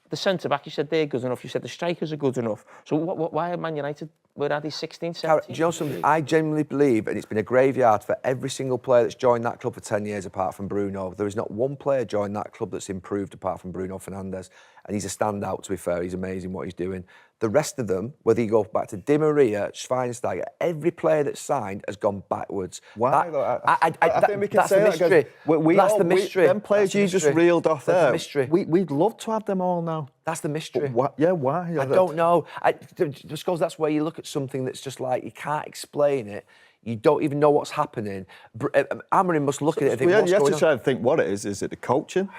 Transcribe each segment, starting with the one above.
The centre-back, you said they're good enough. You said the strikers are good enough. So why are Man United, where are they, 16, 17? Do you know something? I genuinely believe, and it's been a graveyard for every single player that's joined that club for 10 years apart from Bruno. There is not one player joined that club that's improved apart from Bruno Fernandes. And he's a standout, to be fair. He's amazing what he's doing. The rest of them, whether you go back to Di Maria, Schweinsteiger, every player that's signed has gone backwards. Why? I think we can say that mystery. That's the mystery. Them players you just reeled off That's there, the mystery. We'd love to have them all now. That's the mystery. Why? I don't know. Just because that's where you look at something that's just like, you can't explain it. You don't even know what's happening. Amorim must look at it and think, what's you have going to on? try and think what it is. Is it the coaching?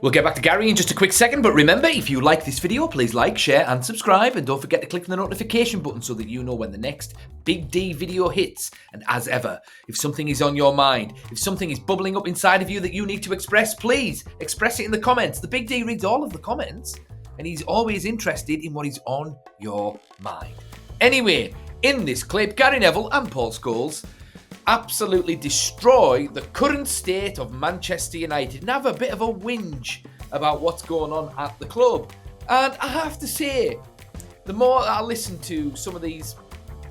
We'll get back to Gary in just a quick second, but remember, if you like this video, please like, share and subscribe, and don't forget to click the notification button so that you know when the next Big D video hits. And as ever, if something is on your mind, if something is bubbling up inside of you that you need to express, please express it in the comments. The Big D reads all of the comments, and he's always interested in what is on your mind. Anyway, in this clip, Gary Neville and Paul Scholes absolutely destroy the current state of Manchester United and have a bit of a whinge about what's going on at the club. And I have to say, the more I listen to some of these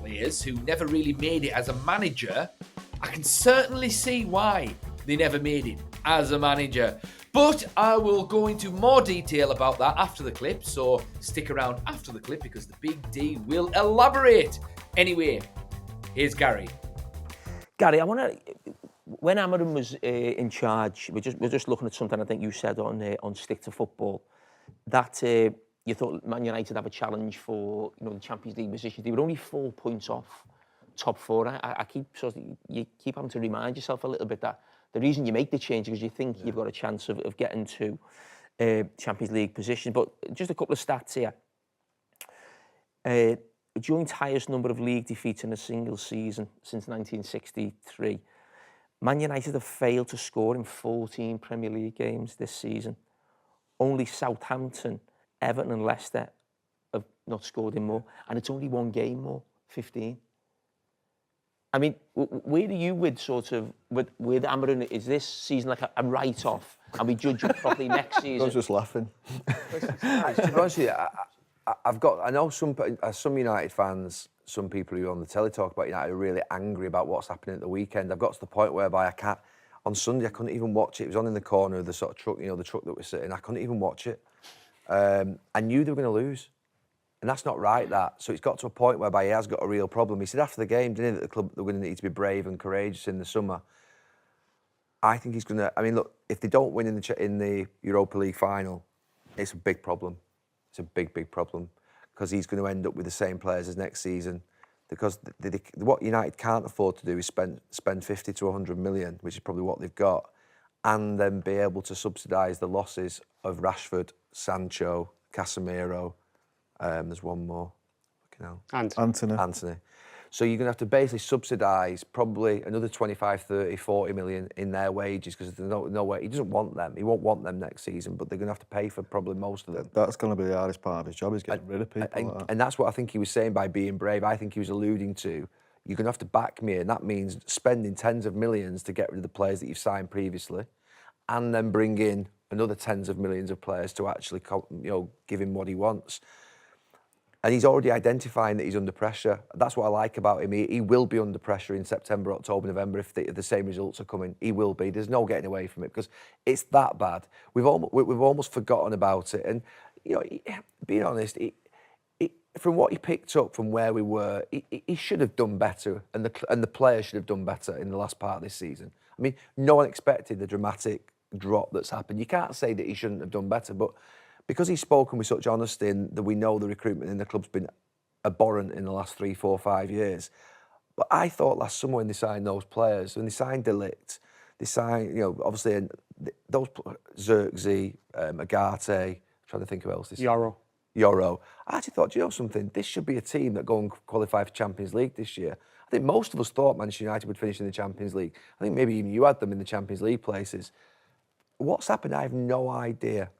players who never really made it as a manager, I can certainly see why they never made it as a manager. But I will go into more detail about that after the clip, so stick around after the clip because the Big D will elaborate. Anyway, here's Gary. Gary, I want to. When Amorim was in charge, we're just looking at something I think you said on Stick to Football, that you thought Man United have a challenge for the Champions League position. They were only 4 points off top four. You keep having to remind yourself a little bit that the reason you make the change is because you think you've got a chance of getting to Champions League position. But just a couple of stats here. Joint highest number of league defeats in a single season since 1963. Man United have failed to score in 14 Premier League games this season. Only Southampton, Everton and Leicester have not scored in more. And it's only one game more, 15. I mean, where are you with with Amorim? Is this season like a write-off and we judge it properly next season? I was just laughing. To be honest with you, I know some United fans, some people who on the telly talk about United are really angry about what's happening at the weekend. I've got to the point whereby on Sunday I couldn't even watch it. It was on in the corner of the sort of truck, the truck that we're sitting. I couldn't even watch it. I knew they were going to lose. And that's not right, that. So it's got to a point whereby he has got a real problem. He said after the game, didn't he, that the club they're going to need to be brave and courageous in the summer. I think he's going to... I mean, look, if they don't win in the Europa League final, it's a big problem. It's a big, big problem because he's going to end up with the same players as next season. Because what United can't afford to do is spend 50 to 100 million, which is probably what they've got, and then be able to subsidise the losses of Rashford, Sancho, Casemiro. There's one more. Anthony. So you're going to have to basically subsidise probably another 25, 30, 40 million in their wages because there's no way. He doesn't want them. He won't want them next season, but they're going to have to pay for probably most of them. That's going to be the hardest part of his job, is getting rid of people and that's what I think he was saying by being brave. I think he was alluding to, you're going to have to back me, and that means spending tens of millions to get rid of the players that you've signed previously, and then bring in another tens of millions of players to actually give him what he wants. And he's already identifying that he's under pressure. That's what I like about him. He will be under pressure in September, October, November if the same results are coming. He will be. There's no getting away from it because it's that bad. We've almost forgotten about it. And being honest, from what he picked up from where we were, he should have done better, and the players should have done better in the last part of this season. I mean, no one expected the dramatic drop that's happened. You can't say that he shouldn't have done better, but because he's spoken with such honesty and that we know the recruitment in the club's been abhorrent in the last 3, 4, 5 years. But I thought last summer when they signed those players, when they signed De Ligt, they signed, obviously those Xerxes, Agate, trying to think of else. Yoro. I actually thought, do you know something? This should be a team that go and qualify for Champions League this year. I think most of us thought Manchester United would finish in the Champions League. I think maybe even you had them in the Champions League places. What's happened? I have no idea.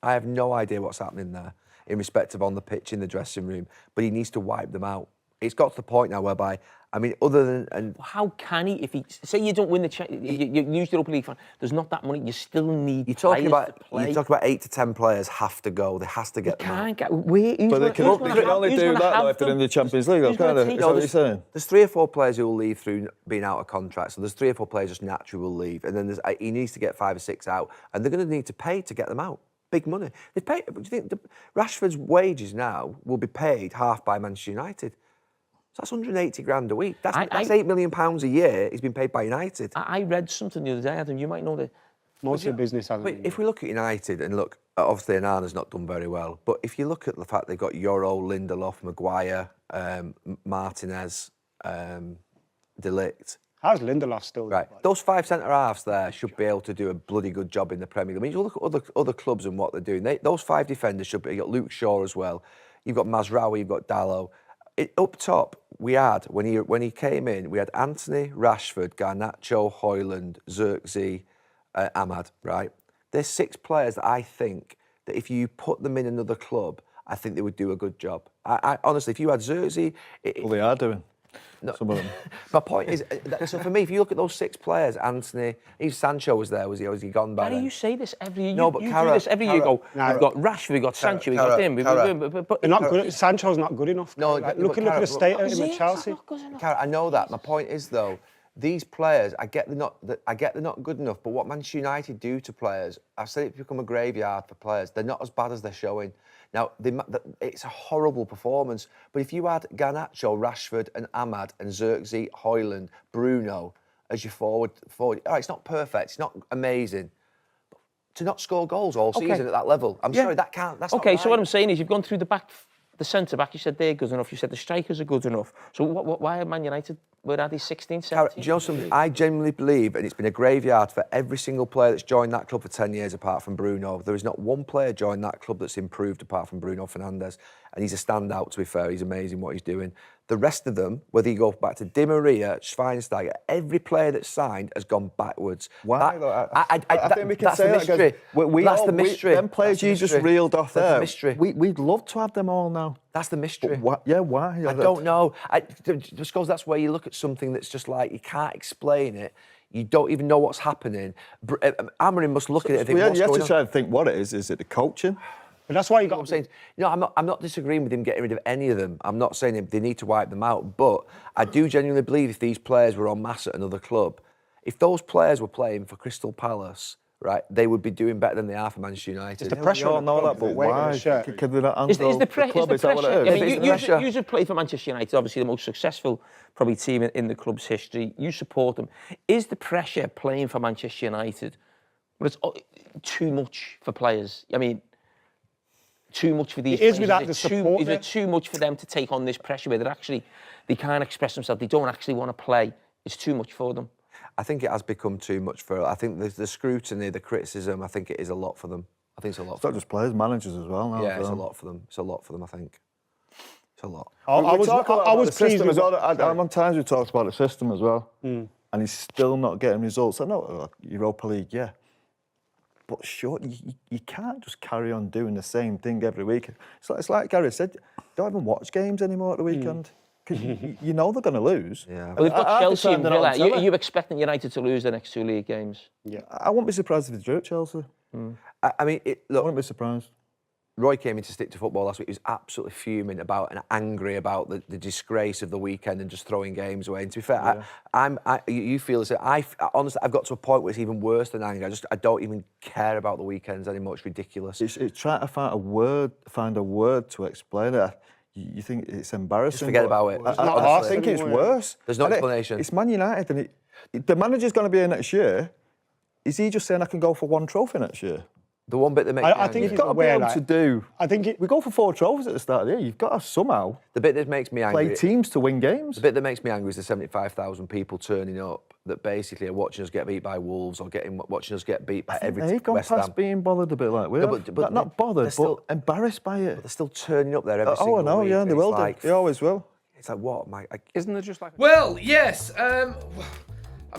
I have no idea what's happening there in respect of on the pitch, in the dressing room, but he needs to wipe them out. it's got to the point now whereby, I mean, other than... And how can he, if he... Say you don't win you lose the Europa League, there's not that money, you still need you're talking players to play. you're talking about 8 to 10 players have to go. They has to get them out. Can't get... Where, But they can only do that though if they're in the Champions League, though, can't they? Is that what you're saying? There's 3 or 4 players who will leave through being out of contract. So there's 3 or 4 players just naturally will leave. And then he needs to get 5 or 6 out. And they're going to need to pay to get them out. Big money. They pay... Do you think Rashford's wages now will be paid half by Manchester United? So that's 180 grand a week. That's £8 million a year he's been paid by United. I read something the other day, Adam, you might know that. Most of the business hasn't. But if we look at United, and look, obviously Onana's not done very well, but if you look at the fact they've got Euro, Lindelof, Maguire, Martinez, De Ligt. How's Lindelof still? Right, those 5 centre-halves there should be able to do a bloody good job in the Premier League. I mean, you look at other clubs and what they're doing. Those 5 defenders should be... You've got Luke Shaw as well. You've got Mazraoui, you've got Dalot. Up top, we had, when he came in, we had Anthony, Rashford, Garnacho, Højlund, Xerxes, Ahmad, right? There's 6 players that I think that if you put them in another club, I think they would do a good job. I honestly, if you had Xerxes... Well, they are doing. No, some of them. My point is, so for me, if you look at those 6 players, Anthony, even Sancho was there, was he gone by then? You say this every year. No, but you Cara, do this every year. You go, Nah, we've got Rashford, we've got Sancho, we've got him. But They're not good. Sancho's not good enough. No, look at the state of him at Chelsea. Cara, I know that. My point is though, these players, I get they're not good enough. But what Manchester United do to players, I've said it's become a graveyard for players. They're not as bad as they're showing. Now, it's a horrible performance. But if you had Garnacho, Rashford, and Ahmad, and Xerxes, Højlund, Bruno as your forward, all right, it's not perfect, it's not amazing. But to not score goals all season at that level, I'm sorry, that can't. That's not right. So what I'm saying is, you've gone through the centre back. You said they're good enough. You said the strikers are good enough. So why are Man United? Where are they? 16, 17? Do you know something? I genuinely believe, and it's been a graveyard for every single player that's joined that club for 10 years apart from Bruno. There is not one player joined that club that's improved apart from Bruno Fernandes. And he's a standout, to be fair. He's amazing what he's doing. The rest of them, whether you go back to Di Maria, Schweinsteiger, every player that's signed has gone backwards. Why? I think we can that's say the mystery. That's the mystery. Them players you just reeled off there. That's the mystery. We'd love to have them all now. That's the mystery. Why? I don't know. Just because that's where you look at something that's just like, you can't explain it. You don't even know what's happening. Amorim must look at it and think, what's you have going to on? try and think what it is. Is it the coaching? But that's why you got. I'm saying, I'm not disagreeing with him getting rid of any of them. I'm not saying they need to wipe them out, but I do genuinely believe if these players were en masse at another club, if those players were playing for Crystal Palace, right, they would be doing better than they are for Manchester United. It's the pressure. We all know that, but why? Can they not handle the club? Is that what it is? I mean, you just play for Manchester United, obviously the most successful probably team in the club's history. You support them. Is the pressure playing for Manchester United, but it's too much for players? I mean, too much for these players? Is it too much for them to take on this pressure where they can't express themselves, they don't actually want to play? It's too much for them. I think it has become too much for. I think the scrutiny, the criticism, I think it is a lot for them. I think it's a lot. It's not just players, managers as well now. Yeah, it's a lot for them. It's a lot for them, I think. It's a lot. I was pleased as well. On times we talked about the system as well, and he's still not getting results. I know Europa League, yeah. But sure, you can't just carry on doing the same thing every week. It's like Gary said, don't even watch games anymore at the weekend. Because you know they're going to lose. Yeah. Well, they've got Chelsea and Villa. Are you expecting United to lose the next 2 league games? Yeah. I wouldn't be surprised if they drew at Chelsea. I mean, I wouldn't be surprised. Roy came in to stick to football last week. He was absolutely fuming about and angry about the disgrace of the weekend and just throwing games away. And to be fair, you feel as if honestly, I've got to a point where it's even worse than anger. I don't even care about the weekends anymore. It's ridiculous. It's trying to find a word to explain it. You think it's embarrassing? Just forget about it. I think it's worse. There's no explanation. It's Man United, and the manager's going to be here next year. Is he just saying I can go for 1 trophy next year? The one bit that makes I think you've got to be able to do. I think we go for 4 trophies at the start of the year. You've got to somehow the bit that makes me angry. Play teams to win games. The bit that makes me angry is the 75,000 people turning up that basically are watching us get beat by Wolves or watching us get beat by every West Ham. They've gone past being bothered a bit like we are. But not bothered, but embarrassed by it. But they're still turning up there every single week. Oh, I know, yeah, they will do. They always will. It's like, what? Isn't there just like... Well, yes. I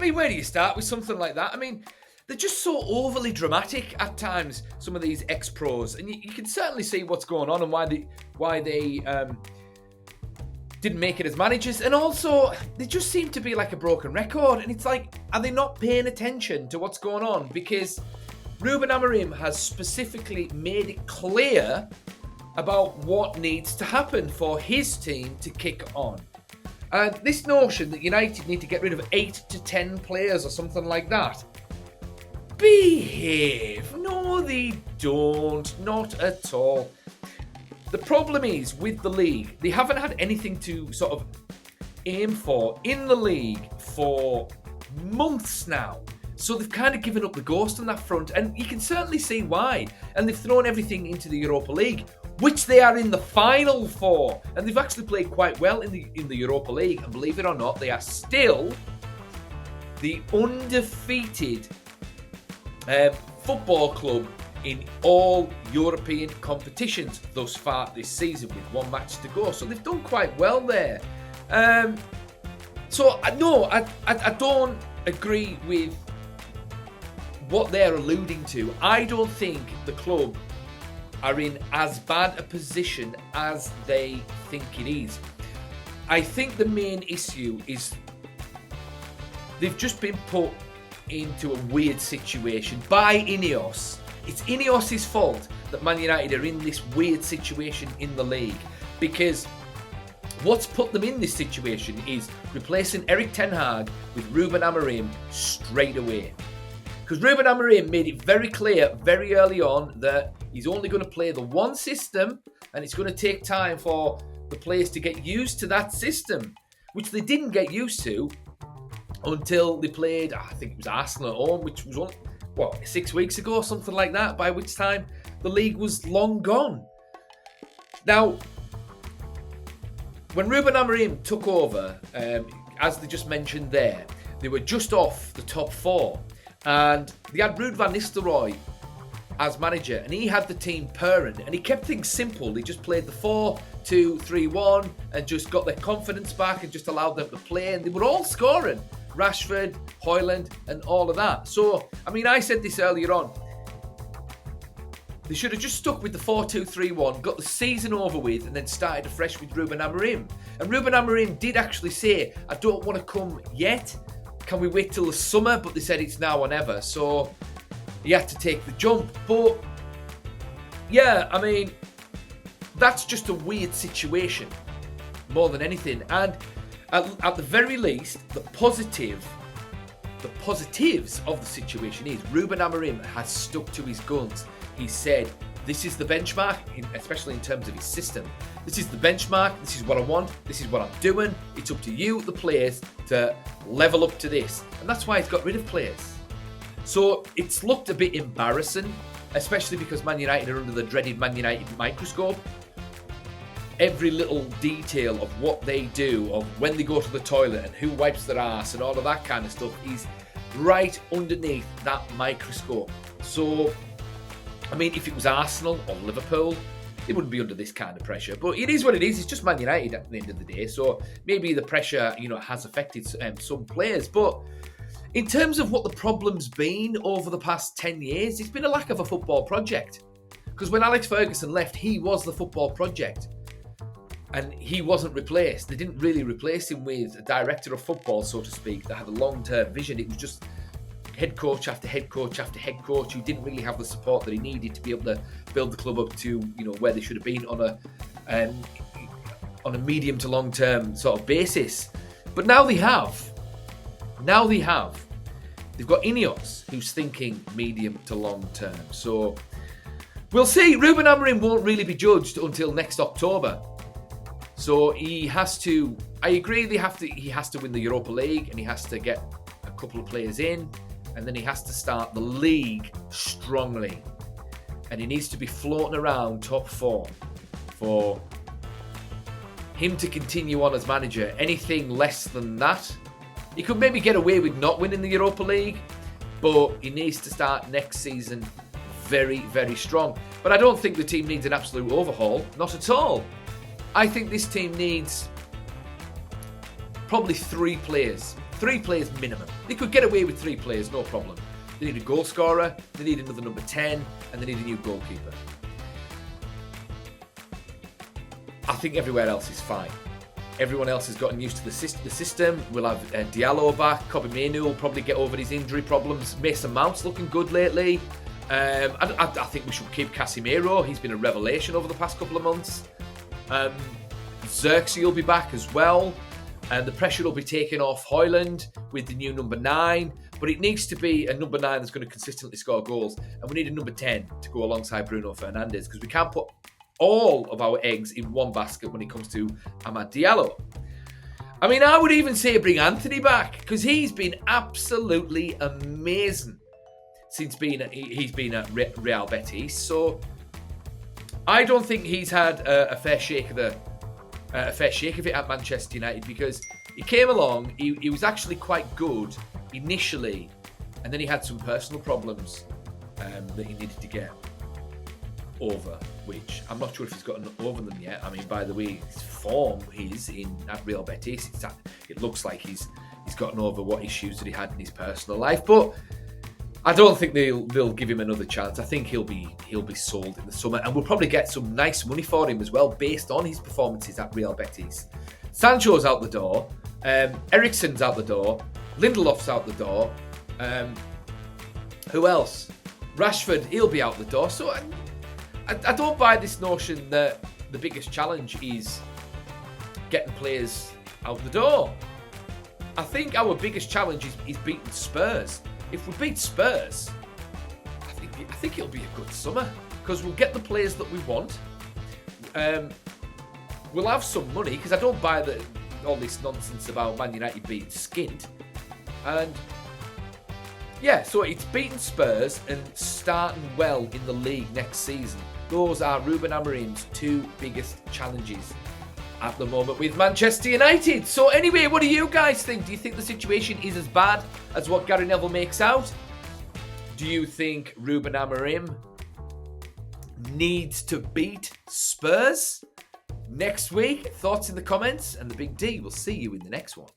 mean, where do you start with something like that? I mean, they're just so overly dramatic at times, some of these ex-pros. And you can certainly see what's going on and why they didn't make it as managers, and also they just seem to be like a broken record. And it's like, are they not paying attention to what's going on? Because Ruben Amorim has specifically made it clear about what needs to happen for his team to kick on. And this notion that United need to get rid of 8 to 10 players or something like that, behave. No, they don't. Not at all. The problem is with the league, they haven't had anything to sort of aim for in the league for months now. So they've kind of given up the ghost on that front, and you can certainly see why. And they've thrown everything into the Europa League, which they are in the final for. And they've actually played quite well in the Europa League. And believe it or not, they are still the undefeated football club in all European competitions thus far this season, with one match to go. So they've done quite well there. So no, I don't agree with what they're alluding to. I don't think the club are in as bad a position as they think it is. I think the main issue is they've just been put into a weird situation by Ineos. It's Ineos' fault that Man United are in this weird situation in the league, because what's put them in this situation is replacing Erik ten Hag with Ruben Amorim straight away. Because Ruben Amorim made it very clear very early on that he's only going to play the one system, and it's going to take time for the players to get used to that system, which they didn't get used to until they played, I think it was Arsenal at home, which was, 6 weeks ago or something like that, by which time the league was long gone. Now, when Ruben Amorim took over, as they just mentioned there, they were just off the top 4. And they had Ruud van Nistelrooy as manager, and he had the team purring, and he kept things simple. They just played the 4-2-3-1 and just got their confidence back and just allowed them to play, and they were all scoring. Rashford, Højlund, and all of that. So, I mean, I said this earlier on. They should have just stuck with the 4-2-3-1, got the season over with, and then started afresh with Ruben Amorim. And Ruben Amorim did actually say, I don't want to come yet. Can we wait till the summer? But they said it's now or never. So he had to take the jump. But yeah, I mean, that's just a weird situation more than anything. And at the very least, the positives of the situation is Ruben Amorim has stuck to his guns. He said, this is the benchmark, especially in terms of his system. This is the benchmark. This is what I want. This is what I'm doing. It's up to you, the players, to level up to this. And that's why he's got rid of players. So it's looked a bit embarrassing, especially because Man United are under the dreaded Man United microscope. Every little detail of what they do, of when they go to the toilet and who wipes their ass and all of that kind of stuff is right underneath that microscope. So, I mean, if it was Arsenal or Liverpool, it wouldn't be under this kind of pressure. But it is what it is. It's just Man United at the end of the day. So maybe the pressure, has affected some players. But in terms of what the problem's been over the past 10 years, it's been a lack of a football project. Because when Alex Ferguson left, he was the football project. And he wasn't replaced. They didn't really replace him with a director of football, so to speak, that had a long-term vision. It was just head coach after head coach after head coach who didn't really have the support that he needed to be able to build the club up to, where they should have been on a medium to long term sort of basis. But now they have. They've got Ineos, who's thinking medium to long term. So we'll see. Ruben Amorim won't really be judged until next October. So he has to. I agree. He has to win the Europa League, and he has to get a couple of players in. And then he has to start the league strongly. And he needs to be floating around top 4 for him to continue on as manager. Anything less than that, he could maybe get away with not winning the Europa League, but he needs to start next season very, very strong. But I don't think the team needs an absolute overhaul. Not at all. I think this team needs probably 3 players. 3 players minimum. They could get away with 3 players, no problem. They need a goal scorer, they need another number 10, and they need a new goalkeeper. I think everywhere else is fine. Everyone else has gotten used to the system. We'll have Diallo back. Kobe Mainoo will probably get over his injury problems. Mason Mount's looking good lately. I think we should keep Casemiro. He's been a revelation over the past couple of months. Xerxes will be back as well. And the pressure will be taken off Højlund with the new number 9. But it needs to be a number 9 that's going to consistently score goals. And we need a number 10 to go alongside Bruno Fernandes, because we can't put all of our eggs in one basket when it comes to Amad Diallo. I mean, I would even say bring Anthony back, because he's been absolutely amazing since he's been at Real Betis. So I don't think he's had a fair shake of it at Manchester United, because he came along, he was actually quite good initially, and then he had some personal problems that he needed to get over, which I'm not sure if he's gotten over them yet. I mean, by the way, his form is at Real Betis. It looks like he's gotten over what issues that he had in his personal life, but I don't think they'll give him another chance. I think he'll be sold in the summer, and we'll probably get some nice money for him as well, based on his performances at Real Betis. Sancho's out the door, Eriksen's out the door, Lindelof's out the door. Who else? Rashford, he'll be out the door. So I don't buy this notion that the biggest challenge is getting players out the door. I think our biggest challenge is beating Spurs. If we beat Spurs, I think it'll be a good summer, because we'll get the players that we want. We'll have some money, because I don't buy all this nonsense about Man United being skint. And yeah, so it's beating Spurs and starting well in the league next season. Those are Ruben Amorim's 2 biggest challenges at the moment with Manchester United. So anyway, what do you guys think? Do you think the situation is as bad as what Gary Neville makes out? Do you think Ruben Amorim needs to beat Spurs next week? Thoughts in the comments, and the Big D will see you in the next one.